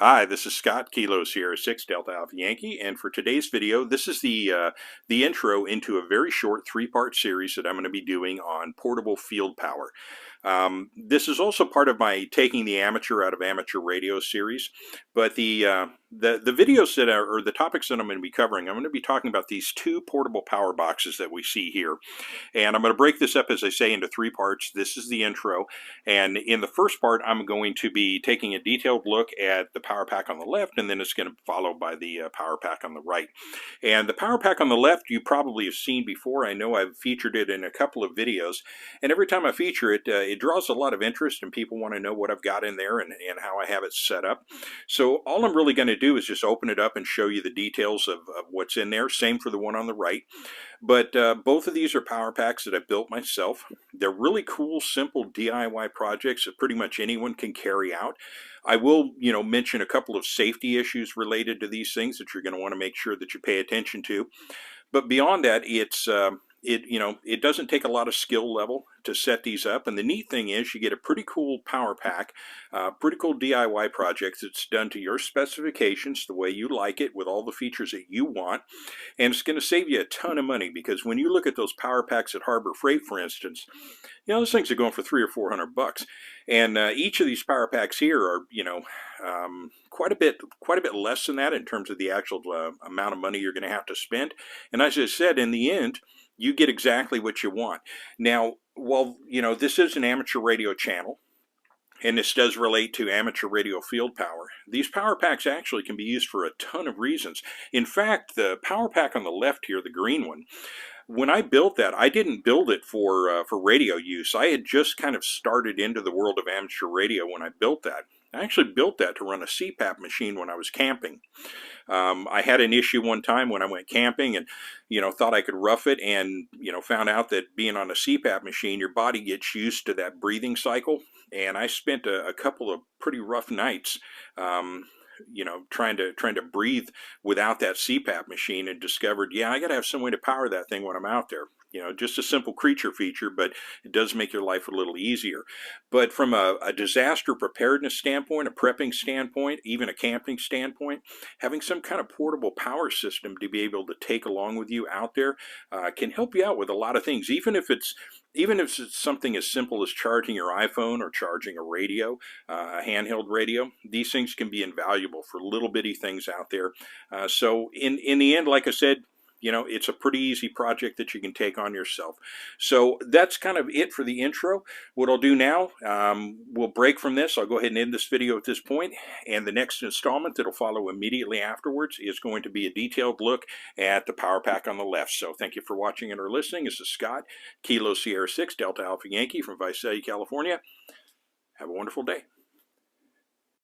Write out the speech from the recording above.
Hi, this is Scott, Kilo Sierra 6 Delta Alpha Yankee, and for today's video, this is the intro into a very short three-part series that I'm going to be doing on portable field power. This is also part of my Taking the Amateur Out of Amateur Radio series, but the videos that are, or the topics that I'm going to be covering, I'm going to be talking about these two portable power boxes that we see here. And I'm going to break this up, as I say, into three parts. This is the intro. And in the first part, I'm going to be taking a detailed look at the power pack on the left, and then it's going to be followed by the power pack on the right. And the power pack on the left, you probably have seen before. I know I've featured it in a couple of videos. And every time I feature it, it draws a lot of interest, and people want to know what I've got in there and how I have it set up. So all I'm really going to do is just open it up and show you the details of what's in there. Same for the one on the right. But both of these are power packs that I built myself. They're really cool, simple DIY projects that pretty much anyone can carry out. I will, mention a couple of safety issues related to these things that you're going to want to make sure that you pay attention to. But beyond that, it doesn't take a lot of skill level to set these up. And the neat thing is you get a pretty cool power pack, pretty cool DIY project that's done to your specifications, the way you like it, with all the features that you want. And it's going to save you a ton of money, because when you look at those power packs at Harbor Freight, for instance, those things are going for $300 or $400. And each of these power packs here are, quite a bit less than that in terms of the actual amount of money you're going to have to spend. And as I said, in the end, you get exactly what you want. Now, while this is an amateur radio channel, and this does relate to amateur radio field power, these power packs actually can be used for a ton of reasons. In fact, the power pack on the left here, the green one, when I built that, I didn't build it for radio use. I had just kind of started into the world of amateur radio when I built that. I actually built that to run a CPAP machine when I was camping. I had an issue one time when I went camping and, thought I could rough it, and, found out that being on a CPAP machine, your body gets used to that breathing cycle. And I spent a couple of pretty rough nights, trying to breathe without that CPAP machine, and discovered, yeah, I got to have some way to power that thing when I'm out there. Just a simple creature feature, but it does make your life a little easier. But from a disaster preparedness standpoint, a prepping standpoint, even a camping standpoint, having some kind of portable power system to be able to take along with you out there can help you out with a lot of things, even if it's something as simple as charging your iPhone or charging a radio, a handheld radio. These things can be invaluable for little bitty things out there. So in the end, like I said, it's a pretty easy project that you can take on yourself. So that's kind of it for the intro. What I'll do now, we'll break from this. I'll go ahead and end this video at this point, and the next installment that'll follow immediately afterwards is going to be a detailed look at the power pack on the left. So thank you for watching and or listening. This is Scott, Kilo Sierra 6 Delta Alpha Yankee from Visalia, California. Have a wonderful day.